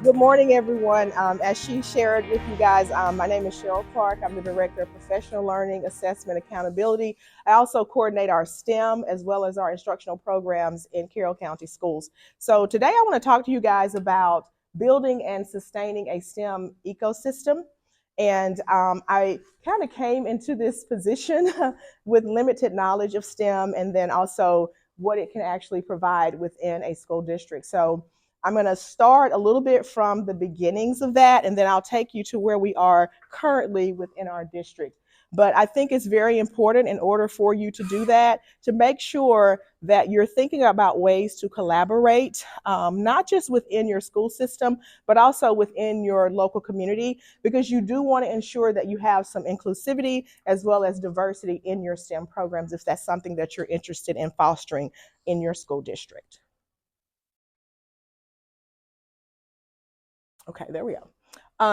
Good morning, everyone. As she shared with you guys, my name is Cheryl Clark. I'm the Director of Professional Learning, Assessment, Accountability. I also coordinate our STEM as well as our instructional programs in Carroll County Schools. So today I want to talk to you guys about building and sustaining a STEM ecosystem. And I kind of came into this position with limited knowledge of STEM and then also what it can actually provide within a school district. So I'm going to start a little bit from the beginnings of that, and then I'll take you to where we are currently within our district. But I think it's very important in order for you to do that, to make sure that you're thinking about ways to collaborate, not just within your school system, but also within your local community, because you do want to ensure that you have some inclusivity as well as diversity in your STEM programs if that's something that you're interested in fostering in your school district. Okay, there we go.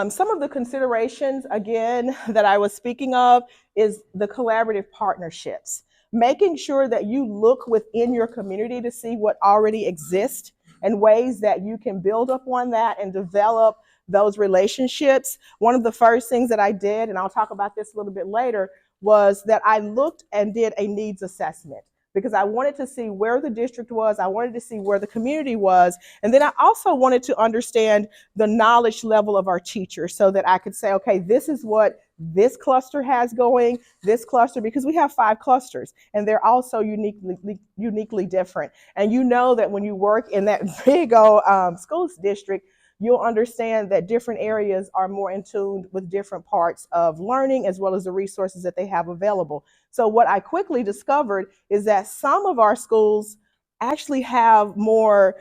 Some of the considerations, again, that I was speaking of is the collaborative partnerships. Making sure that you look within your community to see what already exists and ways that you can build upon that and develop those relationships. One of the first things that I did, and I'll talk about this a little bit later, was that I looked and did a needs assessment because I wanted to see where the district was, I wanted to see where the community was, and then I also wanted to understand the knowledge level of our teachers so that I could say, okay, this is what this cluster has going, this cluster, because we have 5 clusters and they're also uniquely different. And you know that when you work in that big old school district, you'll understand that different areas are more in tune with different parts of learning as well as the resources that they have available. So what I quickly discovered is that some of our schools actually have more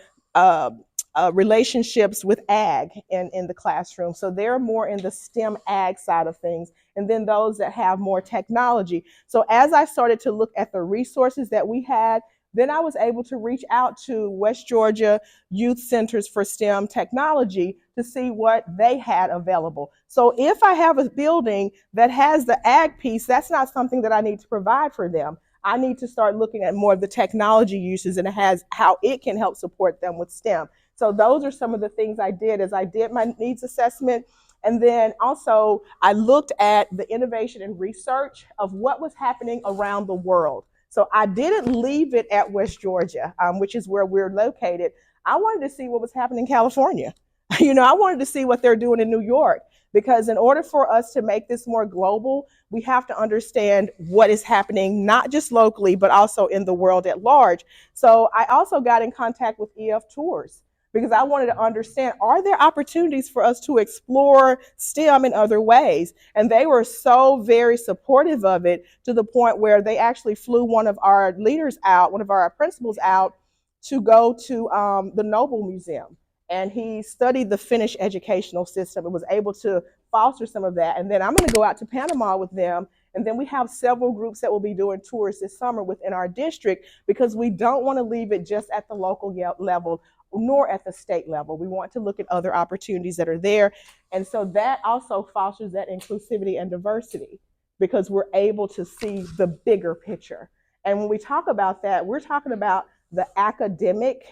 relationships with ag in the classroom. So they're more in the STEM ag side of things. And then those that have more technology. So as I started to look at the resources that we had, then I was able to reach out to West Georgia Youth Centers for STEM Technology to see what they had available. So if I have a building that has the ag piece, that's not something that I need to provide for them. I need to start looking at more of the technology uses and it has how it can help support them with STEM. So those are some of the things I did as I did my needs assessment. And then also I looked at the innovation and research of what was happening around the world. So I didn't leave it at West Georgia, which is where we're located. I wanted to see what was happening in California. I wanted to see what they're doing in New York because in order for us to make this more global, we have to understand what is happening, not just locally, but also in the world at large. So I also got in contact with EF Tours because I wanted to understand, are there opportunities for us to explore STEM in other ways? And they were so very supportive of it to the point where they actually flew one of our leaders out, one of our principals out to go to the Noble Museum. And he studied the Finnish educational system and was able to foster some of that. And then I'm going to go out to Panama with them. And then we have several groups that will be doing tours this summer within our district because we don't want to leave it just at the local level nor at the state level. We want to look at other opportunities that are there. And so that also fosters that inclusivity and diversity because we're able to see the bigger picture. And when we talk about that, we're talking about the academic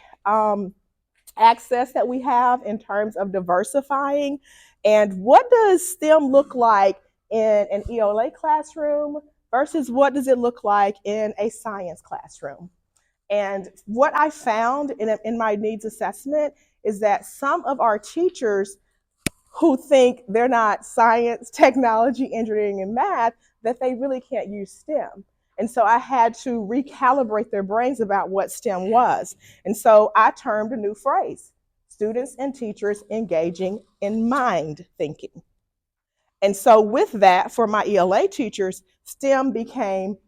access that we have in terms of diversifying. And what does STEM look like in an ELA classroom versus what does it look like in a science classroom? And what I found in my needs assessment is that some of our teachers who think they're not science, technology, engineering, and math, that they really can't use STEM. And so I had to recalibrate their brains about what STEM was. And so I termed a new phrase, students and teachers engaging in mind thinking. And so with that, for my ELA teachers, STEM became,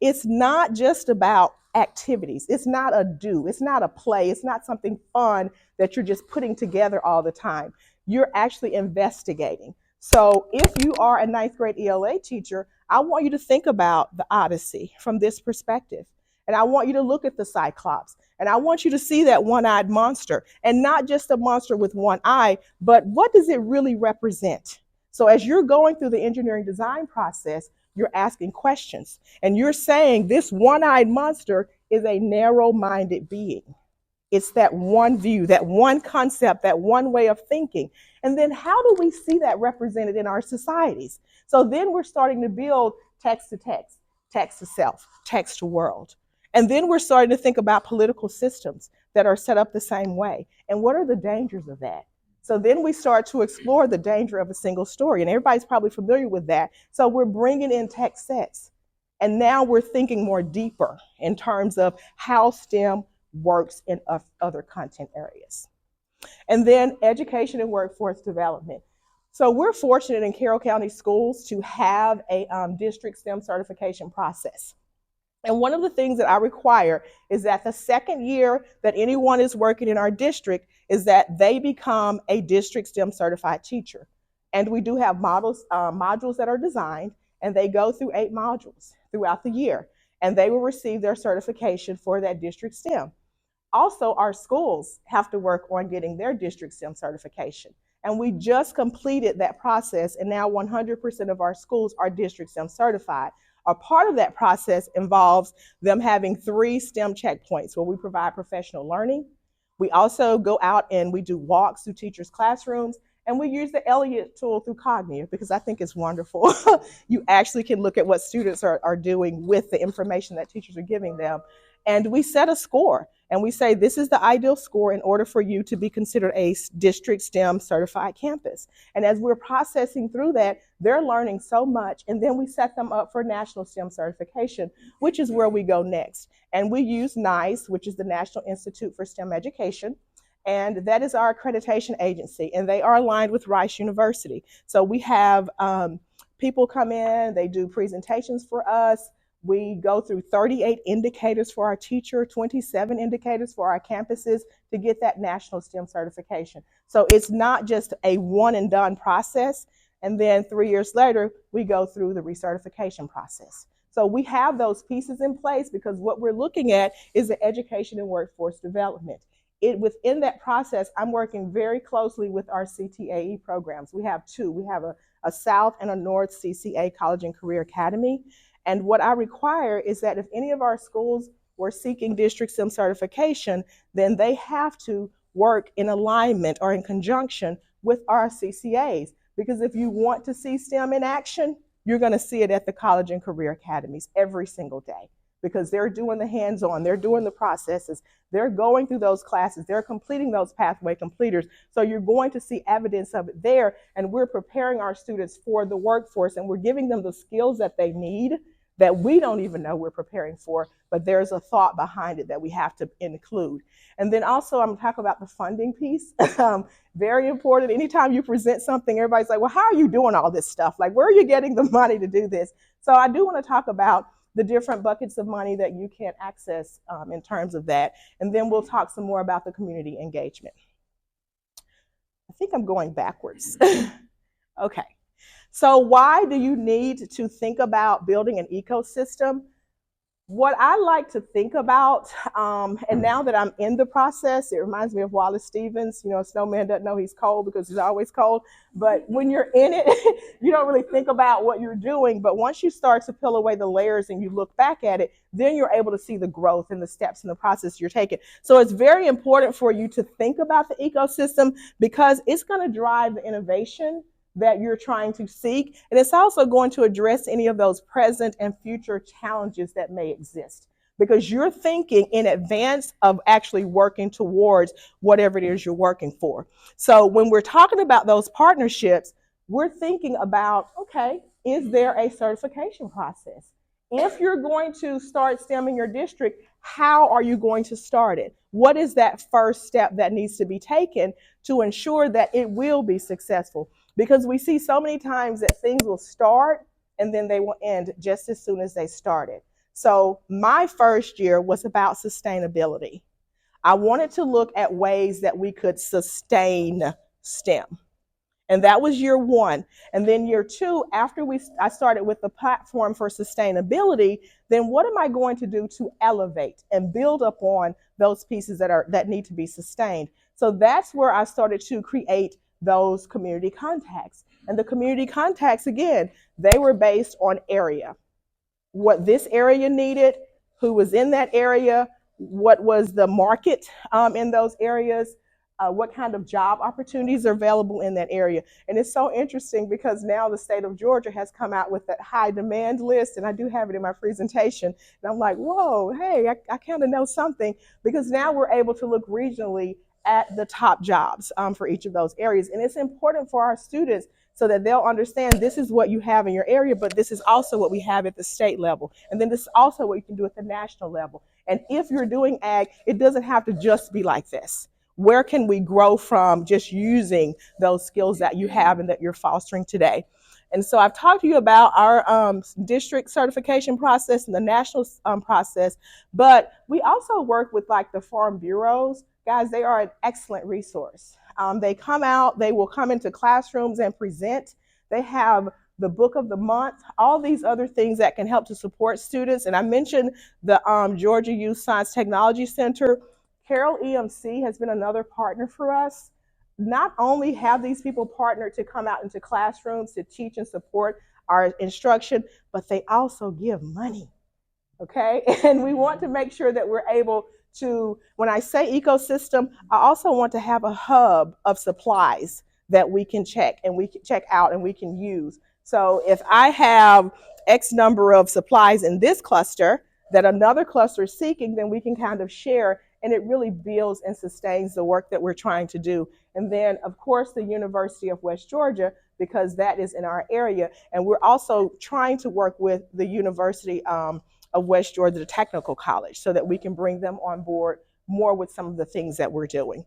it's not just about activities. It's not a do. It's not a play. It's not something fun that you're just putting together all the time. You're actually investigating. So if you are a ninth grade ELA teacher, I want you to think about the Odyssey from this perspective. And I want you to look at the Cyclops. And I want you to see that one-eyed monster. And not just a monster with one eye, but what does it really represent? So as you're going through the engineering design process, you're asking questions. And you're saying this one-eyed monster is a narrow-minded being. It's that one view, that one concept, that one way of thinking. And then how do we see that represented in our societies? So then we're starting to build text to text, text to self, text to world. And then we're starting to think about political systems that are set up the same way. And what are the dangers of that? So then we start to explore the danger of a single story. And everybody's probably familiar with that. So we're bringing in text sets. And now we're thinking more deeper in terms of how STEM works in other content areas. And then education and workforce development. So we're fortunate in Carroll County Schools to have a district STEM certification process. And one of the things that I require is that the second year that anyone is working in our district is that they become a district STEM certified teacher. And we do have modules that are designed, and they go through 8 modules throughout the year. And they will receive their certification for that district STEM. Also, our schools have to work on getting their district STEM certification. And we just completed that process, and now 100% of our schools are district STEM certified. A part of that process involves them having 3 STEM checkpoints where we provide professional learning. We also go out and we do walks through teachers' classrooms, and we use the Elliott tool through Cognitive because I think it's wonderful. You actually can look at what students are doing with the information that teachers are giving them. And we set a score, and we say this is the ideal score in order for you to be considered a district STEM certified campus. And as we're processing through that, they're learning so much, and then we set them up for national STEM certification, which is where we go next. And we use NICE, which is the National Institute for STEM Education, and that is our accreditation agency, and they are aligned with Rice University. So we have people come in, they do presentations for us. We go through 38 indicators for our teacher, 27 indicators for our campuses to get that national STEM certification. So it's not just a one and done process. And then 3 years later, we go through the recertification process. So we have those pieces in place because what we're looking at is the education and workforce development. Within that process, I'm working very closely with our CTAE programs. We have 2. We have a South and a North CCA College and Career Academy. And what I require is that if any of our schools were seeking district STEM certification, then they have to work in alignment or in conjunction with our CCAs. Because if you want to see STEM in action, you're going to see it at the college and career academies every single day. Because they're doing the hands-on, they're doing the processes, they're going through those classes, they're completing those pathway completers. So you're going to see evidence of it there, and we're preparing our students for the workforce, and we're giving them the skills that they need that we don't even know we're preparing for, but there's a thought behind it that we have to include. And then also I'm going to talk about the funding piece. Very important. Anytime you present something, everybody's like, well, how are you doing all this stuff? Like, where are you getting the money to do this? So I do want to talk about the different buckets of money that you can access in terms of that. And then we'll talk some more about the community engagement. I think I'm going backwards. Okay. So why do you need to think about building an ecosystem? What I like to think about, and now that I'm in the process, it reminds me of Wallace Stevens. You know, a snowman doesn't know he's cold because he's always cold. But when you're in it, you don't really think about what you're doing. But once you start to peel away the layers and you look back at it, then you're able to see the growth and the steps in the process you're taking. So it's very important for you to think about the ecosystem because it's going to drive the innovation that you're trying to seek. And it's also going to address any of those present and future challenges that may exist because you're thinking in advance of actually working towards whatever it is you're working for. So when we're talking about those partnerships, we're thinking about, okay, is there a certification process? If you're going to start STEM in your district, how are you going to start it? What is that first step that needs to be taken to ensure that it will be successful? Because we see so many times that things will start and then they will end just as soon as they started. So my first year was about sustainability. I wanted to look at ways that we could sustain STEM. And that was year 1. And then year 2, after I started with the platform for sustainability, then what am I going to do to elevate and build upon those pieces that need to be sustained? So that's where I started to create those community contacts. And the community contacts, again, they were based on area, what this area needed, who was in that area, what was the market in those areas, what kind of job opportunities are available in that area. And it's so interesting because now the state of Georgia has come out with that high demand list, and I do have it in my presentation. And I'm like, whoa, hey, I kind of know something, because now we're able to look regionally at the top jobs for each of those areas. And it's important for our students so that they'll understand this is what you have in your area, but this is also what we have at the state level. And then this is also what you can do at the national level. And if you're doing ag, it doesn't have to just be like this. Where can we grow from just using those skills that you have and that you're fostering today? And so I've talked to you about our district certification process and the national process, but we also work with like the farm bureaus. Guys, they are an excellent resource. They come out, they will come into classrooms and present. They have the book of the month, all these other things that can help to support students. And I mentioned the Georgia Youth Science Technology Center. Carroll EMC has been another partner for us. Not only have these people partnered to come out into classrooms to teach and support our instruction, but they also give money. Okay, and we want to make sure that we're able to, when I say ecosystem, I also want to have a hub of supplies that we can check and we can check out and we can use. So if I have X number of supplies in this cluster that another cluster is seeking, then we can kind of share, and it really builds and sustains the work that we're trying to do. And then, of course, the University of West Georgia, because that is in our area. And we're also trying to work with the University of West Georgia, the Technical College, so that we can bring them on board more with some of the things that we're doing.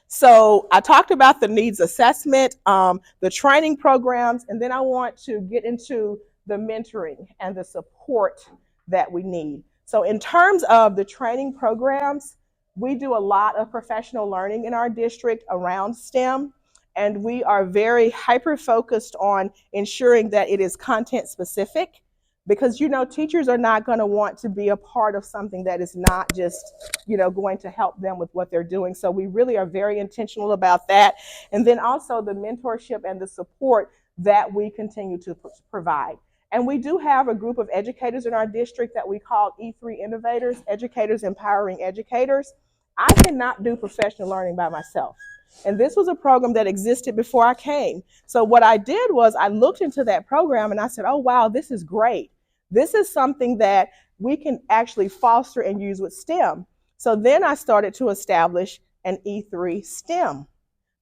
So I talked about the needs assessment, the training programs, and then I want to get into the mentoring and the support that we need. So in terms of the training programs, we do a lot of professional learning in our district around STEM, and we are very hyper-focused on ensuring that it is content specific, because teachers are not going to want to be a part of something that is not just going to help them with what they're doing. So we really are very intentional about that. And then also the mentorship and the support that we continue to provide. And we do have a group of educators in our district that we call E3 Innovators, Educators Empowering Educators. I cannot do professional learning by myself. And this was a program that existed before I came. So what I did was I looked into that program and I said, oh, wow, this is great. This is something that we can actually foster and use with STEM. So then I started to establish an E3 STEM,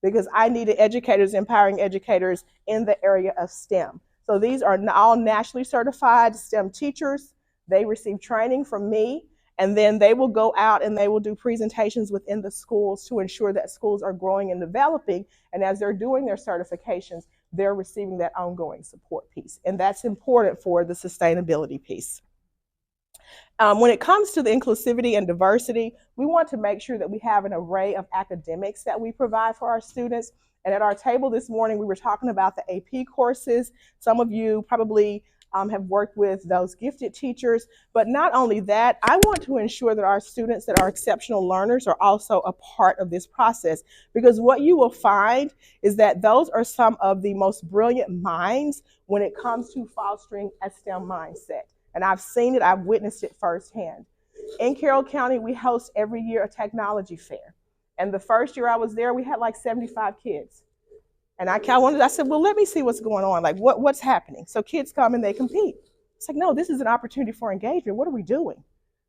because I needed educators empowering educators in the area of STEM. So these are all nationally certified STEM teachers. They receive training from me, and then they will go out and they will do presentations within the schools to ensure that schools are growing and developing. And as they're doing their certifications, they're receiving that ongoing support piece. And that's important for the sustainability piece. When it comes to the inclusivity and diversity, we want to make sure that we have an array of academics that we provide for our students. And at our table this morning, we were talking about the AP courses. Some of you probably have worked with those gifted teachers. But not only that, I want to ensure that our students that are exceptional learners are also a part of this process. Because what you will find is that those are some of the most brilliant minds when it comes to fostering a STEM mindset. And I've seen it, I've witnessed it firsthand. In Carroll County, we host every year a technology fair. And the first year I was there, we had like 75 kids. And I said, well, let me see what's going on. Like, what's happening? So kids come and they compete. It's like, no, this is an opportunity for engagement. What are we doing?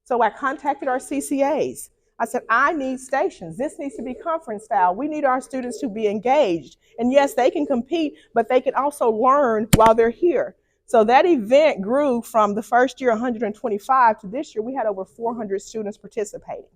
So I contacted our CCAs. I said, I need stations. This needs to be conference style. We need our students to be engaged. And yes, they can compete, but they can also learn while they're here. So that event grew from the first year 125 to this year we had over 400 students participating.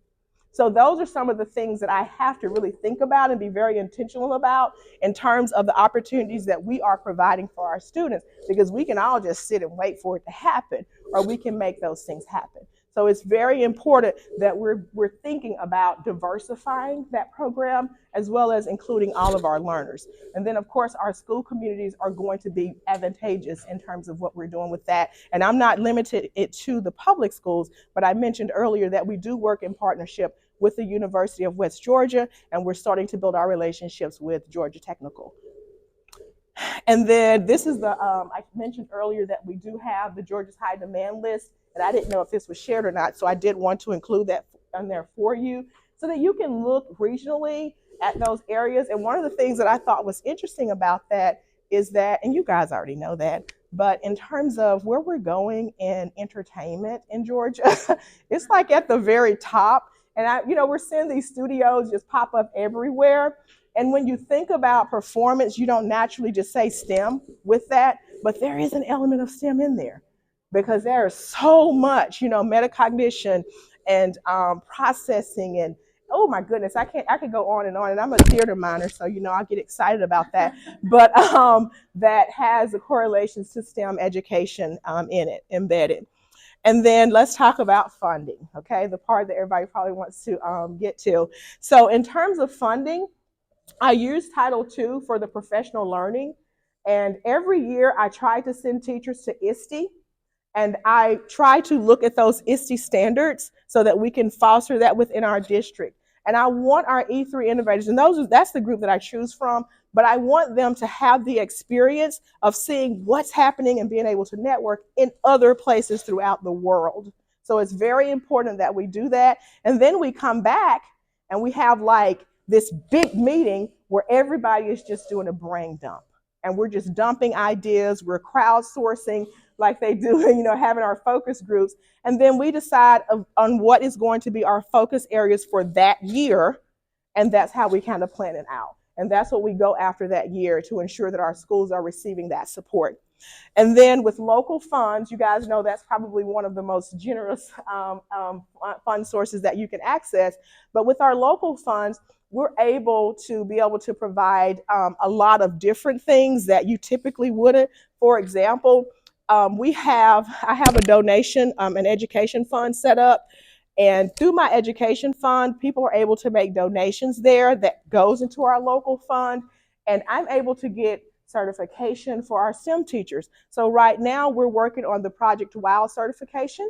So those are some of the things that I have to really think about and be very intentional about in terms of the opportunities that we are providing for our students, because we can all just sit and wait for it to happen, or we can make those things happen. So it's very important that we're thinking about diversifying that program as well as including all of our learners. And then, of course, our school communities are going to be advantageous in terms of what we're doing with that. And I'm not limited it to the public schools, but I mentioned earlier that we do work in partnership with the University of West Georgia, and we're starting to build our relationships with Georgia Technical. And then this is the, I mentioned earlier that we do have the Georgia's High Demand List, and I didn't know if this was shared or not, so I did want to include that on there for you so that you can look regionally at those areas. And one of the things that I thought was interesting about that is that, and you guys already know that, but in terms of where we're going in entertainment in Georgia, it's like at the very top. And we're seeing these studios just pop up everywhere. And when you think about performance, you don't naturally just say STEM with that, but there is an element of STEM in there because there is so much, metacognition and processing and oh my goodness, I could go on, and I'm a theater minor, so I get excited about that. But that has the correlations to STEM education in it, embedded. And then let's talk about funding, okay? The part that everybody probably wants to get to. So in terms of funding, I use Title II for the professional learning. And every year I try to send teachers to ISTE. And I try to look at those ISTE standards so that we can foster that within our district. And I want our E3 innovators, and that's the group that I choose from, but I want them to have the experience of seeing what's happening and being able to network in other places throughout the world. So it's very important that we do that. And then we come back and we have like this big meeting where everybody is just doing a brain dump. And we're just dumping ideas, we're crowdsourcing like they do, having our focus groups. And then we decide on what is going to be our focus areas for that year. And that's how we kind of plan it out. And that's what we go after that year to ensure that our schools are receiving that support. And then with local funds, you guys know that's probably one of the most generous fund sources that you can access. But with our local funds, we're able to provide a lot of different things that you typically wouldn't. For example, I have a donation, an education fund set up. And through my education fund, people are able to make donations there that goes into our local fund. And I'm able to get certification for our STEM teachers. So right now we're working on the Project WOW certification.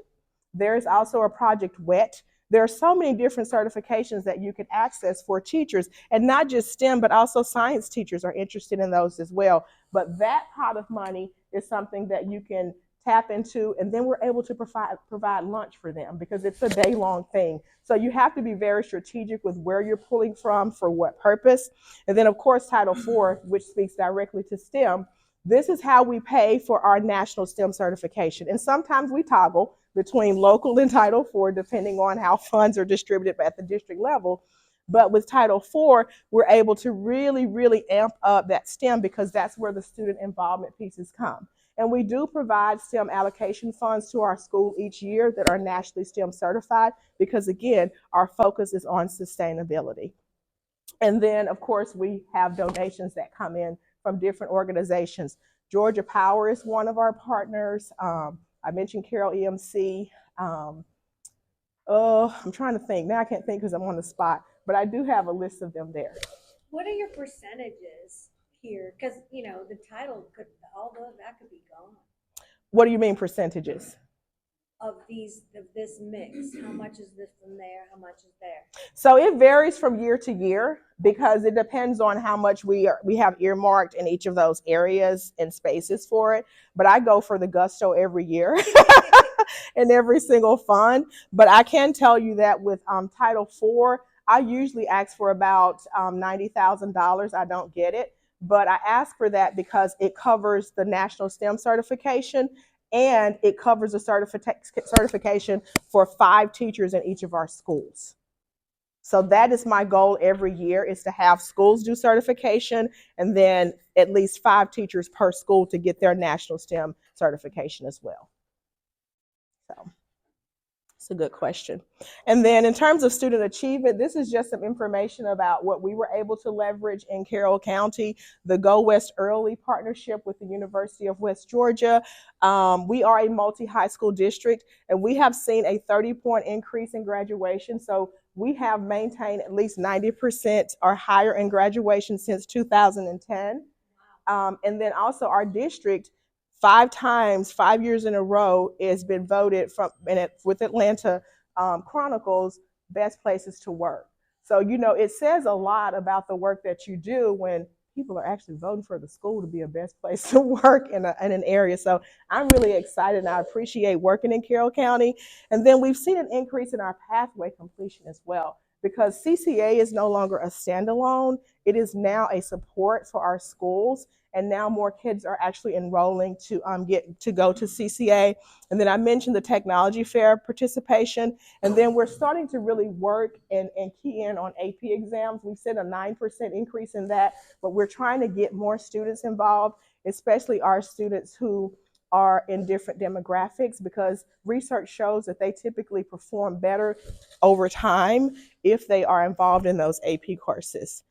There's also a Project WET. There are so many different certifications that you can access for teachers, and not just STEM, but also science teachers are interested in those as well. But that pot of money is something that you can tap into, and then we're able to provide lunch for them because it's a day-long thing. So you have to be very strategic with where you're pulling from for what purpose. And then, of course, Title IV, which speaks directly to STEM, this is how we pay for our national STEM certification. And sometimes we toggle between local and Title IV, depending on how funds are distributed at the district level. But with Title IV, we're able to really, really amp up that STEM because that's where the student involvement pieces come. And we do provide STEM allocation funds to our school each year that are nationally STEM certified because, again, our focus is on sustainability. And then, of course, we have donations that come in from different organizations. Georgia Power is one of our partners. I mentioned Carroll EMC. I'm trying to think. Now I can't think because I'm on the spot, but I do have a list of them there. What are your percentages here? Because, the title could, although that could be gone. What do you mean percentages? Of this mix, how much is this from there, how much is there? So it varies from year to year because it depends on how much we have earmarked in each of those areas and spaces for it. But I go for the gusto every year in every single fund. But I can tell you that with Title IV, I usually ask for about $90,000. I don't get it, but I ask for that because it covers the national STEM certification and it covers a certification for 5 teachers in each of our schools. So that is my goal every year, is to have schools do certification and then at least 5 teachers per school to get their national STEM certification as well. So it's a good question. And then in terms of student achievement, this is just some information about what we were able to leverage in Carroll County, the Go West Early partnership with the University of West Georgia. We are a multi-high school district, and we have seen a 30-point increase in graduation. So we have maintained at least 90% or higher in graduation since 2010. And then also our district, 5 years in a row, has been voted with Atlanta Chronicles best places to work. So, it says a lot about the work that you do when people are actually voting for the school to be a best place to work in an area. So I'm really excited and I appreciate working in Carroll County. And then we've seen an increase in our pathway completion as well because CCA is no longer a standalone. It is now a support for our schools. And now more kids are actually enrolling to get to go to CCA. And then I mentioned the technology fair participation. And then we're starting to really work and key in on AP exams. We've seen a 9% increase in that, but we're trying to get more students involved, especially our students who are in different demographics, because research shows that they typically perform better over time if they are involved in those AP courses.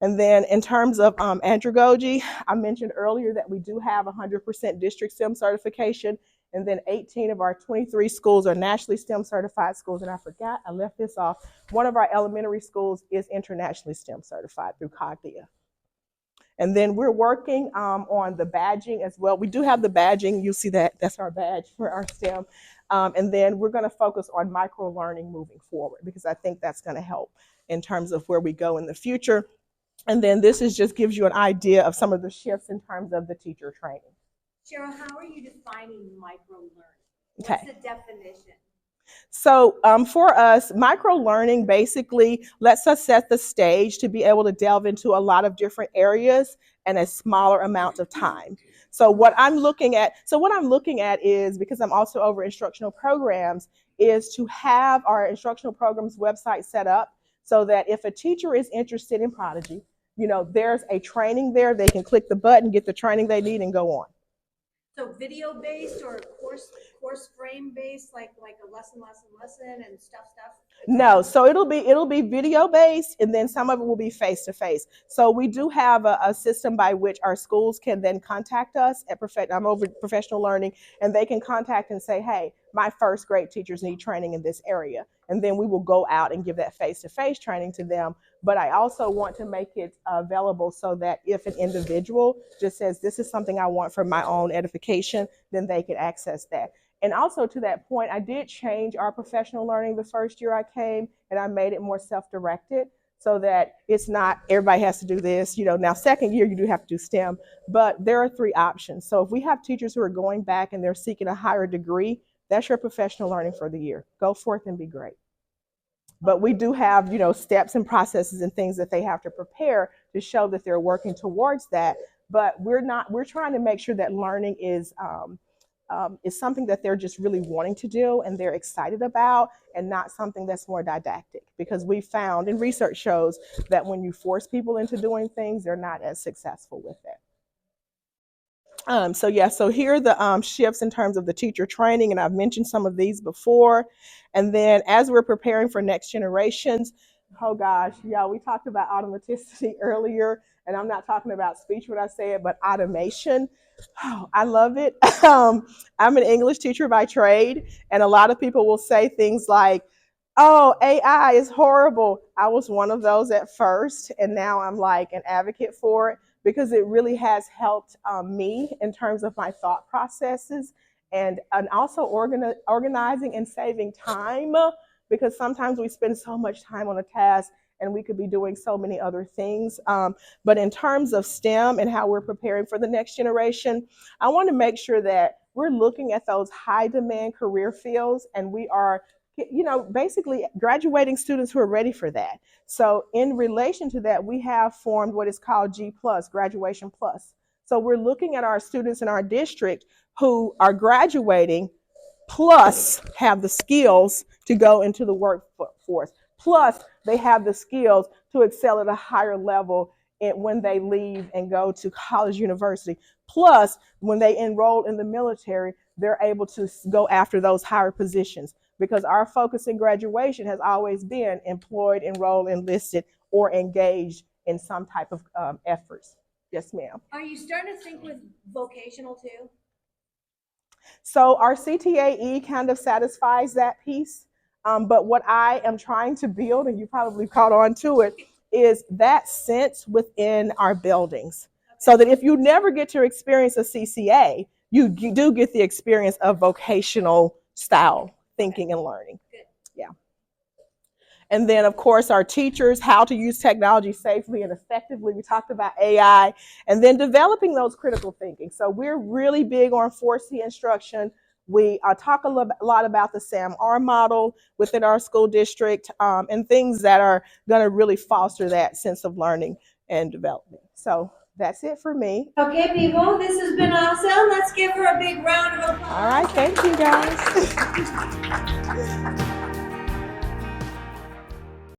And then in terms of andragogy, I mentioned earlier that we do have 100% district STEM certification. And then 18 of our 23 schools are nationally STEM certified schools. And I forgot, I left this off. One of our elementary schools is internationally STEM certified through Cognia. And then we're working on the badging as well. We do have the badging. You see that, that's our badge for our STEM. And then we're gonna focus on micro learning moving forward because I think that's gonna help in terms of where we go in the future. And then this is just gives you an idea of some of the shifts in terms of the teacher training. Cheryl, how are you defining micro learning? What's Okay. the definition? So for us, micro learning basically lets us set the stage to be able to delve into a lot of different areas in a smaller amount of time. So what I'm looking at is, because I'm also over instructional programs, is to have our instructional programs website set up so that if a teacher is interested in Prodigy, there's a training there. They can click the button, get the training they need, and go on. So video based or course frame based, like a lesson and stuff. No, so it'll be video based, and then some of it will be face to face. So we do have a system by which our schools can then contact us at Perfect. I'm over professional learning, and they can contact and say, "Hey, my first grade teachers need training in this area," and then we will go out and give that face to face training to them. But I also want to make it available so that if an individual just says, "This is something I want for my own edification," then they can access that. And also to that point, I did change our professional learning the first year I came, and I made it more self-directed so that it's not everybody has to do this. Now second year you do have to do STEM, but there are three options. So if we have teachers who are going back and they're seeking a higher degree, that's your professional learning for the year. Go forth and be great. But we do have, steps and processes and things that they have to prepare to show that they're working towards that. But we're trying to make sure that learning is something that they're just really wanting to do and they're excited about, and not something that's more didactic, because we found, and research shows, that when you force people into doing things, they're not as successful with it. So here are the shifts in terms of the teacher training, and I've mentioned some of these before. And then as we're preparing for next generations, oh gosh, yeah, we talked about automaticity earlier, and I'm not talking about speech when I say it, but automation. Oh, I love it. I'm an English teacher by trade, and a lot of people will say things like, "Oh, AI is horrible." I was one of those at first, and now I'm like an advocate for it because it really has helped me in terms of my thought processes, and also organizing and saving time, because sometimes we spend so much time on a task and we could be doing so many other things. But in terms of STEM and how we're preparing for the next generation, I want to make sure that we're looking at those high demand career fields, and we are basically graduating students who are ready for that. So in relation to that, we have formed what is called G plus, graduation plus. So we're looking at our students in our district who are graduating, plus have the skills to go into the workforce, plus they have the skills to excel at a higher level when they leave and go to college, university, plus when they enroll in the military, they're able to go after those higher positions, because our focus in graduation has always been employed, enrolled, enlisted, or engaged in some type of efforts. Yes, ma'am. Are you starting to think with vocational too? So our CTAE kind of satisfies that piece. But what I am trying to build, and you probably caught on to it, is that sense within our buildings. So that if you never get to experience a CCA, you do get the experience of vocational style thinking and learning. Good. Yeah. And then, of course, our teachers, how to use technology safely and effectively. We talked about AI, and then developing those critical thinking. So we're really big on 4C instruction. We talk a lot about the SAM-R model within our school district, and things that are going to really foster that sense of learning and development. So that's it for me. Okay, people, this has been awesome. Let's give her a big round of applause. All right, thank you guys.